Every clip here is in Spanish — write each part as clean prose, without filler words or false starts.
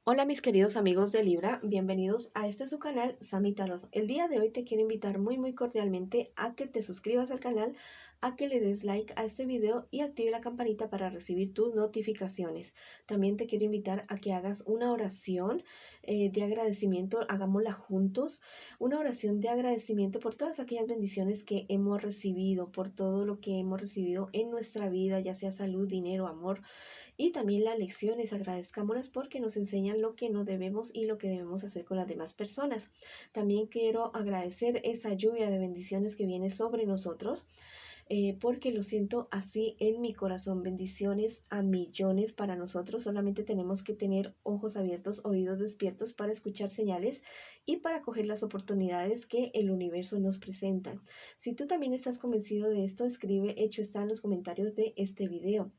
Hola mis queridos amigos de Libra, bienvenidos a este su canal Sami Tarot. El día de hoy te quiero invitar muy cordialmente a que te suscribas al canal, a que le des like a este video y active la campanita para recibir tus notificaciones. También te quiero invitar a que hagas una oración de agradecimiento, hagámosla juntos, una oración de agradecimiento por todas aquellas bendiciones que hemos recibido, por todo lo que hemos recibido en nuestra vida, ya sea salud, dinero, amor. Y también las lecciones, agradezcámoslas porque nos enseñan lo que no debemos y lo que debemos hacer con las demás personas. También quiero agradecer esa lluvia de bendiciones que viene sobre nosotros, porque lo siento así en mi corazón. Bendiciones a millones para nosotros. Solamente tenemos que tener ojos abiertos, oídos despiertos para escuchar señales y para coger las oportunidades que el universo nos presenta. Si tú también estás convencido de esto, escribe hecho está en los comentarios de este video.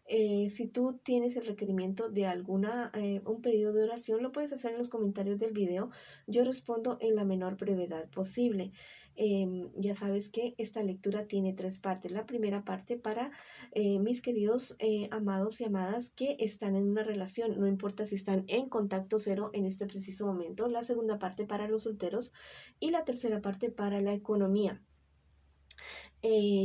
Si tú tienes el requerimiento de un pedido de oración, lo puedes hacer en los comentarios del video. Yo respondo en la menor brevedad posible. Ya sabes que esta lectura tiene tres partes. La primera parte para mis queridos amados y amadas que están en una relación, no importa si están en contacto cero en este preciso momento. La segunda parte para los solteros y la tercera parte para la economía.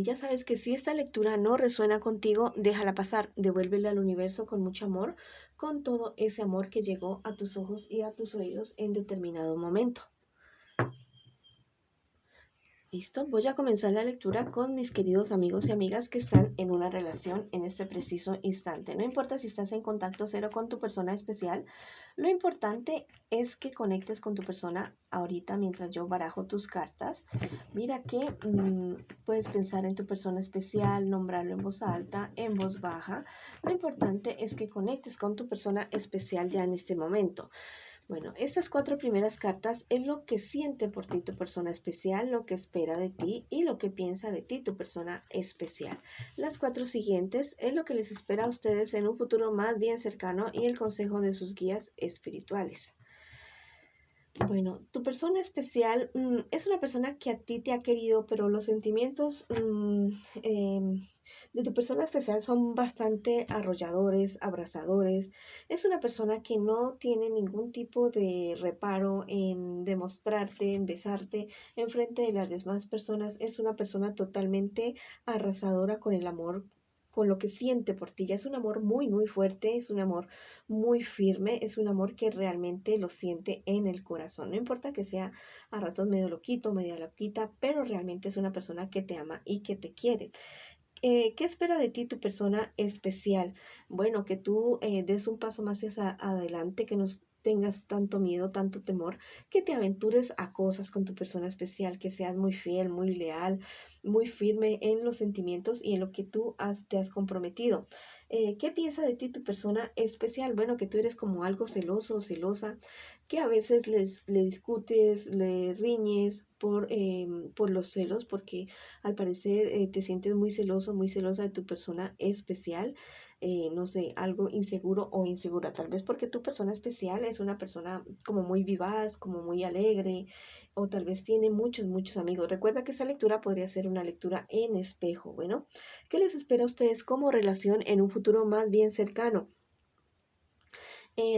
Ya sabes que si esta lectura no resuena contigo, déjala pasar, devuélvela al universo con mucho amor, con todo ese amor que llegó a tus ojos y a tus oídos en determinado momento. Listo, voy a comenzar la lectura con mis queridos amigos y amigas que están en una relación en este preciso instante. No importa si estás en contacto cero con tu persona especial, lo importante es que conectes con tu persona ahorita mientras yo barajo tus cartas. Mira que puedes pensar en tu persona especial, nombrarlo en voz alta, en voz baja. Lo importante es que conectes con tu persona especial ya en este momento. Bueno, estas cuatro primeras cartas es lo que siente por ti tu persona especial, lo que espera de ti y lo que piensa de ti tu persona especial. Las cuatro siguientes es lo que les espera a ustedes en un futuro más bien cercano y el consejo de sus guías espirituales. Bueno, tu persona especial es una persona que a ti te ha querido, pero los sentimientos de tu persona especial son bastante arrolladores, abrazadores. Es una persona que no tiene ningún tipo de reparo en demostrarte, en besarte en frente de las demás personas. Es una persona totalmente arrasadora con el amor, con lo que siente por ti. Ya es un amor muy fuerte, es un amor muy firme, es un amor que realmente lo siente en el corazón. No importa que sea a ratos medio loquito, media loquita, pero realmente es una persona que te ama y que te quiere. ¿Qué espera de ti tu persona especial? Bueno, que tú des un paso más hacia adelante, que no tengas tanto miedo, tanto temor, que te aventures a cosas con tu persona especial, que seas muy fiel, muy leal, muy firme en los sentimientos y en lo que te has comprometido. ¿Qué piensa de ti tu persona especial? Bueno, que tú eres como algo celoso o celosa, que a veces le discutes, le riñes por los celos, porque al parecer te sientes muy celoso, muy celosa de tu persona especial, no sé, algo inseguro o insegura, tal vez porque tu persona especial es una persona como muy vivaz, como muy alegre, o tal vez tiene muchos amigos. Recuerda que esa lectura podría ser una lectura en espejo. Bueno, ¿qué les espera a ustedes como relación en un futuro más bien cercano?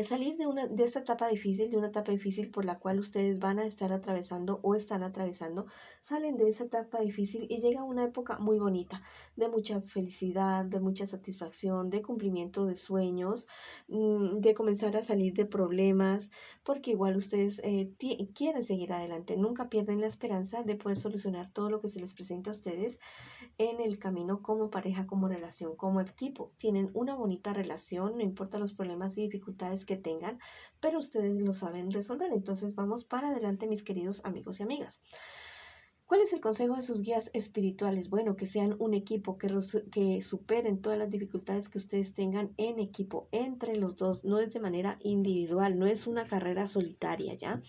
Salir de esta etapa difícil, de una etapa difícil por la cual ustedes van a estar atravesando o están atravesando, salen de esa etapa difícil y llega una época muy bonita, de mucha felicidad, de mucha satisfacción, de cumplimiento de sueños, de comenzar a salir de problemas, porque igual ustedes quieren seguir adelante, nunca pierden la esperanza de poder solucionar todo lo que se les presenta a ustedes en el camino como pareja, como relación, como equipo. Tienen una bonita relación, no importa los problemas y dificultades que tengan, pero ustedes lo saben resolver. Entonces vamos para adelante, mis queridos amigos y amigas. ¿Cuál es el consejo de sus guías espirituales? Bueno, que sean un equipo, que superen todas las dificultades que ustedes tengan en equipo, entre los dos, no es de manera individual, no es una carrera solitaria, ¿ya?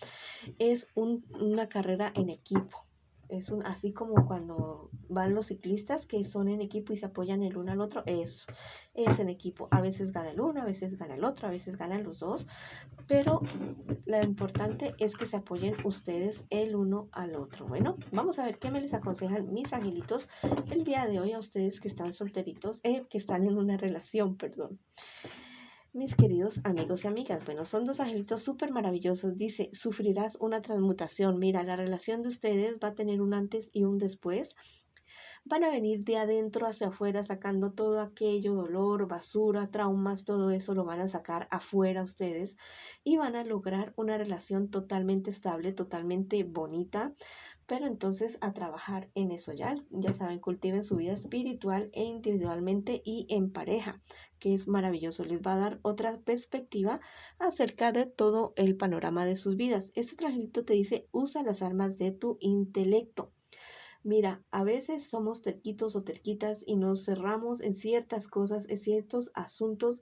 Es una carrera en equipo. Así como cuando van los ciclistas que son en equipo y se apoyan el uno al otro, eso es en equipo. A veces gana el uno, a veces gana el otro, a veces ganan los dos, pero lo importante es que se apoyen ustedes el uno al otro. Bueno, vamos a ver qué me les aconsejan mis angelitos el día de hoy a ustedes que están solteritos, que están en una relación, perdón. mis queridos amigos y amigas. Bueno, son dos angelitos súper maravillosos. Dice, sufrirás una transmutación. Mira, la relación de ustedes va a tener un antes y un después. Van a venir de adentro hacia afuera sacando todo aquello, dolor, basura, traumas, todo eso lo van a sacar afuera ustedes y van a lograr una relación totalmente estable, totalmente bonita. Pero entonces a trabajar en eso ya, ya saben, cultiven su vida espiritual e individualmente y en pareja, que es maravilloso, les va a dar otra perspectiva acerca de todo el panorama de sus vidas. Este trajecto te dice, usa las armas de tu intelecto. Mira, a veces somos terquitos o terquitas y nos cerramos en ciertas cosas, en ciertos asuntos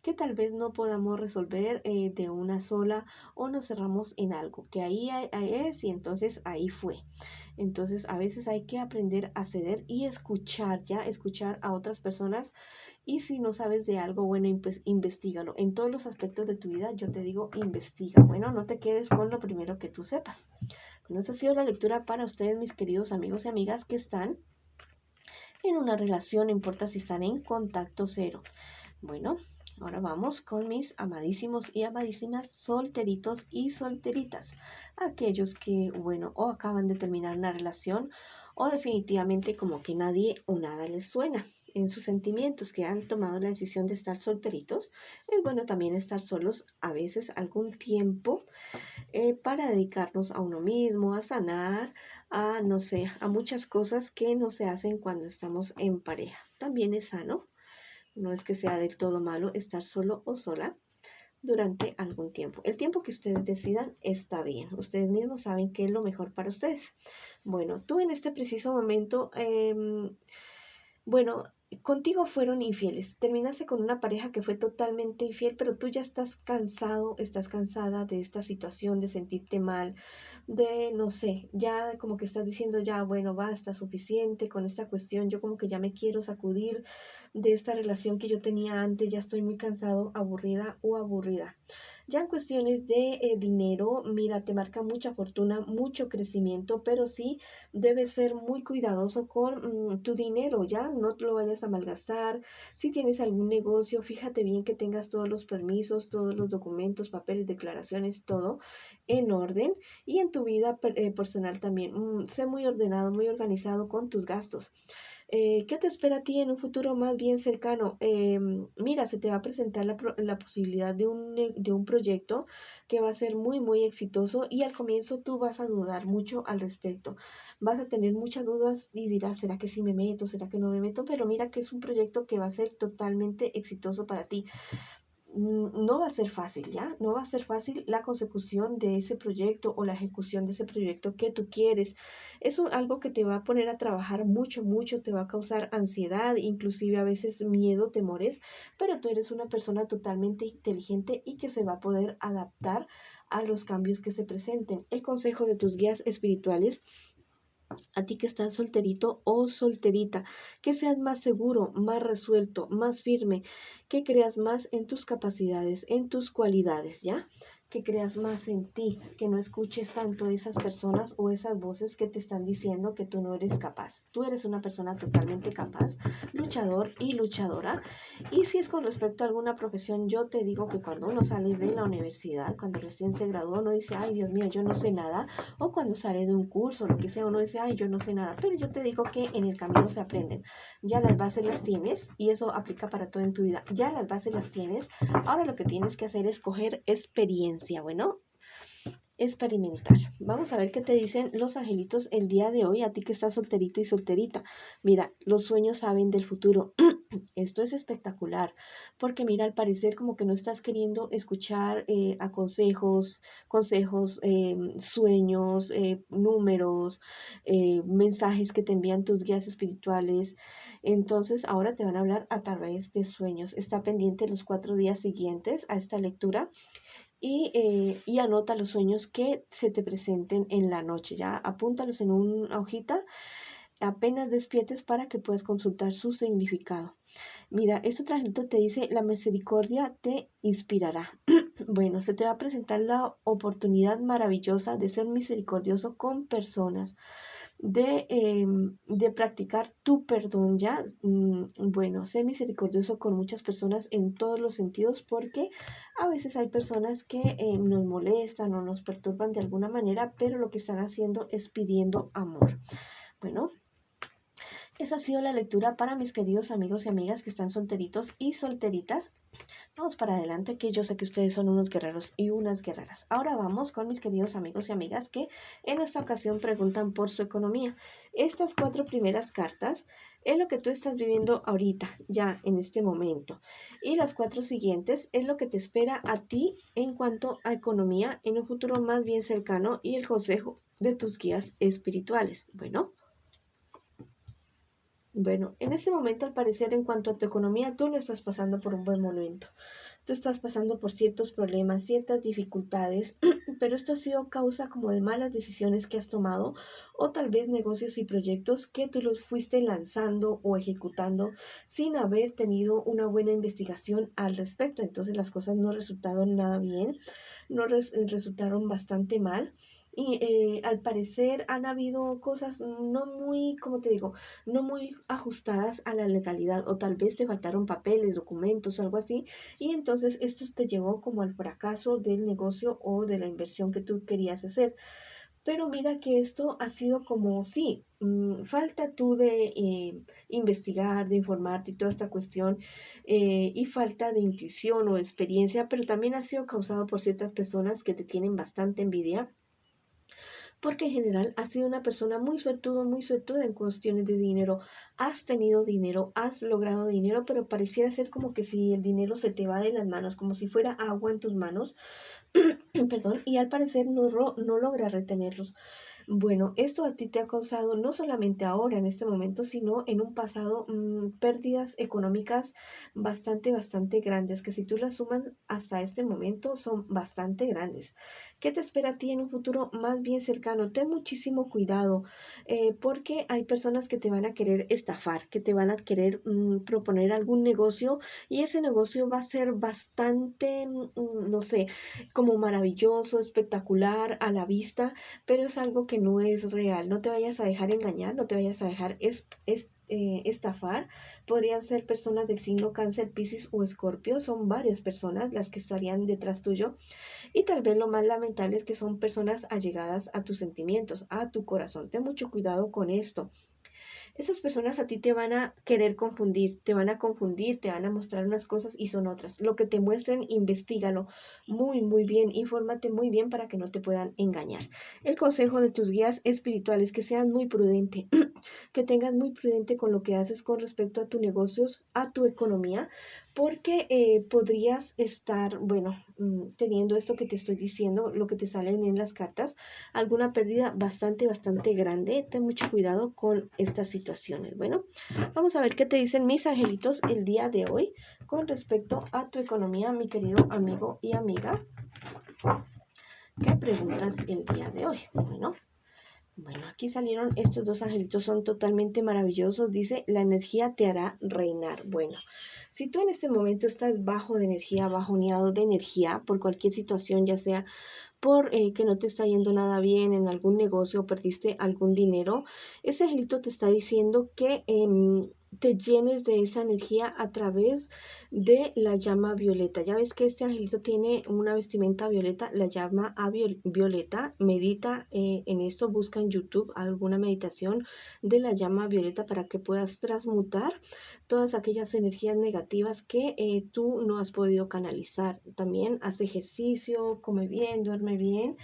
que tal vez no podamos resolver de una sola o nos cerramos en algo, que ahí es y entonces ahí fue. Entonces a veces hay que aprender a ceder y escuchar, ya, escuchar a otras personas y si no sabes de algo, bueno, pues investigalo. En todos los aspectos de tu vida, yo te digo, investiga. Bueno, no te quedes con lo primero que tú sepas. Bueno, esa ha sido la lectura para ustedes, mis queridos amigos y amigas que están en una relación, no importa si están en contacto cero. Bueno, ahora vamos con mis amadísimos y amadísimas solteritos y solteritas. Aquellos que, bueno, o acaban de terminar una relación o definitivamente como que nadie o nada les suena en sus sentimientos, que han tomado la decisión de estar solteritos. Es bueno también estar solos a veces algún tiempo para dedicarnos a uno mismo, a sanar, a, no sé, a muchas cosas que no se hacen cuando estamos en pareja. También es sano, no es que sea del todo malo estar solo o sola durante algún tiempo. El tiempo que ustedes decidan está bien. Ustedes mismos saben qué es lo mejor para ustedes. Bueno, tú en este preciso momento, bueno, contigo fueron infieles. Terminaste con una pareja que fue totalmente infiel, pero tú ya estás cansado, estás cansada de esta situación, de sentirte mal, de, no sé, ya como que estás diciendo ya, bueno, basta, suficiente con esta cuestión. Yo como que ya me quiero sacudir de esta relación que yo tenía antes, ya estoy muy cansado, aburrida o aburrida. Ya en cuestiones de dinero, mira, te marca mucha fortuna, mucho crecimiento, pero sí debes ser muy cuidadoso con tu dinero, ya no te lo vayas a malgastar. Si tienes algún negocio, fíjate bien que tengas todos los permisos, todos los documentos, papeles, declaraciones, todo en orden. Y en tu vida personal también, sé muy ordenado, muy organizado con tus gastos. ¿Qué te espera a ti en un futuro más bien cercano? Mira, se te va a presentar la posibilidad de un proyecto que va a ser muy, muy exitoso y al comienzo tú vas a dudar mucho al respecto. Vas a tener muchas dudas y dirás, ¿será que sí me meto? ¿Será que no me meto? Pero mira que es un proyecto que va a ser totalmente exitoso para ti. No va a ser fácil, ¿ya? No va a ser fácil la consecución de ese proyecto o la ejecución de ese proyecto que tú quieres. Es algo que te va a poner a trabajar mucho, mucho, te va a causar ansiedad, inclusive a veces miedo, temores, pero tú eres una persona totalmente inteligente y que se va a poder adaptar a los cambios que se presenten. El consejo de tus guías espirituales a ti que estás solterito o solterita, que seas más seguro, más resuelto, más firme, que creas más en tus capacidades, en tus cualidades, ¿ya? Que creas más en ti, que no escuches tanto esas personas o esas voces que te están diciendo que tú no eres capaz. Tú eres una persona totalmente capaz, luchador y luchadora. Y si es con respecto a alguna profesión, yo te digo que cuando uno sale de la universidad, cuando recién se graduó, uno dice, ay Dios mío, yo no sé nada, o cuando sale de un curso, lo que sea, uno dice, ay, yo no sé nada, pero yo te digo que en el camino se aprenden. Ya las bases las tienes y eso aplica para todo en tu vida. Ya las bases las tienes. Ahora lo que tienes que hacer es coger experiencia. Bueno, experimentar. Vamos a ver qué te dicen los angelitos el día de hoy, a ti que estás solterito y solterita. Mira, los sueños saben del futuro. Esto es espectacular, porque mira, al parecer como que no estás queriendo escuchar a consejos, sueños, números, mensajes que te envían tus guías espirituales. Entonces ahora te van a hablar a través de sueños. Está pendiente los 4 días siguientes a esta lectura y anota los sueños que se te presenten en la noche, ya apúntalos en una hojita apenas despiertes para que puedas consultar su significado. Mira, este trajecto te dice, la misericordia te inspirará. Bueno, se te va a presentar la oportunidad maravillosa de ser misericordioso con personas, de practicar tu perdón ya. Bueno, sé misericordioso con muchas personas en todos los sentidos, porque a veces hay personas que nos molestan o nos perturban de alguna manera, pero lo que están haciendo es pidiendo amor. Bueno, esa ha sido la lectura para mis queridos amigos y amigas que están solteritos y solteritas. Vamos para adelante, que yo sé que ustedes son unos guerreros y unas guerreras. Ahora vamos con mis queridos amigos y amigas que en esta ocasión preguntan por su economía. Estas 4 primeras cartas es lo que tú estás viviendo ahorita, ya en este momento. Y las 4 siguientes es lo que te espera a ti en cuanto a economía en un futuro más bien cercano y el consejo de tus guías espirituales. Bueno, en este momento, al parecer, en cuanto a tu economía, tú no estás pasando por un buen momento. Tú estás pasando por ciertos problemas, ciertas dificultades, pero esto ha sido causa como de malas decisiones que has tomado, o tal vez negocios y proyectos que tú los fuiste lanzando o ejecutando sin haber tenido una buena investigación al respecto. Entonces las cosas no resultaron nada bien, no resultaron bastante mal. Y al parecer han habido cosas no muy, como te digo, no muy ajustadas a la legalidad, o tal vez te faltaron papeles, documentos, algo así, y entonces esto te llevó como al fracaso del negocio o de la inversión que tú querías hacer. Pero mira que esto ha sido como, sí, falta tú de investigar, de informarte y toda esta cuestión, y falta de intuición o experiencia, pero también ha sido causado por ciertas personas que te tienen bastante envidia, porque en general has sido una persona muy suertuda en cuestiones de dinero. Has tenido dinero, has logrado dinero, pero pareciera ser como que si el dinero se te va de las manos, como si fuera agua en tus manos, perdón, y al parecer no logra retenerlos. Bueno, esto a ti te ha causado no solamente ahora, en este momento, sino en un pasado, pérdidas económicas bastante grandes, que si tú las sumas hasta este momento son bastante grandes. ¿Qué te espera a ti en un futuro más bien cercano? Ten muchísimo cuidado, porque hay personas que te van a querer estafar, que te van a querer proponer algún negocio, y ese negocio va a ser bastante, no sé, como maravilloso, espectacular a la vista, pero es algo que no es real. No te vayas a dejar engañar, no te vayas a dejar estafar. Podrían ser personas del signo Cáncer, Piscis o Escorpio. Son varias personas las que estarían detrás tuyo, y tal vez lo más lamentable es que son personas allegadas a tus sentimientos, a tu corazón. Ten mucho cuidado con esto. Esas personas a ti te van a querer confundir, te van a confundir, te van a mostrar unas cosas y son otras. Lo que te muestren, investígalo muy bien, infórmate muy bien para que no te puedan engañar. El consejo de tus guías espirituales: que seas muy prudente, que tengas muy prudente con lo que haces con respecto a tus negocios, a tu economía, porque podrías estar, bueno, teniendo esto que te estoy diciendo, lo que te salen en las cartas, alguna pérdida bastante grande. Ten mucho cuidado con estas situaciones. Bueno, vamos a ver qué te dicen mis angelitos el día de hoy con respecto a tu economía, mi querido amigo y amiga. ¿Qué preguntas el día de hoy? Bueno, aquí salieron estos 2 angelitos, son totalmente maravillosos. Dice: la energía te hará reinar. Bueno, si tú en este momento estás bajo de energía, bajoneado de energía por cualquier situación, ya sea por que no te está yendo nada bien en algún negocio o perdiste algún dinero, ese angelito te está diciendo que te llenes de esa energía a través de la llama violeta. Ya ves que este angelito tiene una vestimenta violeta, la llama a violeta. Medita en esto, busca en YouTube alguna meditación de la llama violeta para que puedas transmutar todas aquellas energías negativas que tú no has podido canalizar. También haz ejercicio, come bien, duerme bien.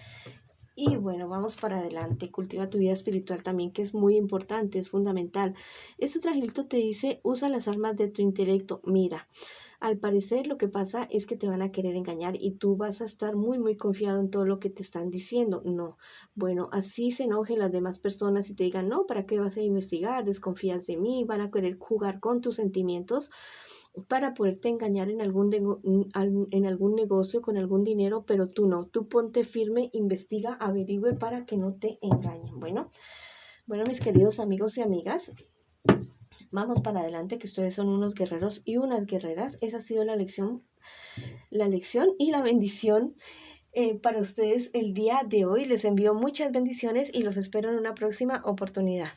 Y bueno, vamos para adelante. Cultiva tu vida espiritual también, que es muy importante, es fundamental. Este otro angelito te dice: usa las armas de tu intelecto. Mira, al parecer lo que pasa es que te van a querer engañar y tú vas a estar muy confiado en todo lo que te están diciendo. No, bueno, así se enojen las demás personas y te digan: no, ¿para qué vas a investigar? Desconfías de mí. Van a querer jugar con tus sentimientos para poderte engañar en algún negocio, con algún dinero, pero tú no. Tú ponte firme, investiga, averigüe para que no te engañen. Bueno, mis queridos amigos y amigas, vamos para adelante, que ustedes son unos guerreros y unas guerreras. Esa ha sido la lección y la bendición para ustedes el día de hoy. Les envío muchas bendiciones y los espero en una próxima oportunidad.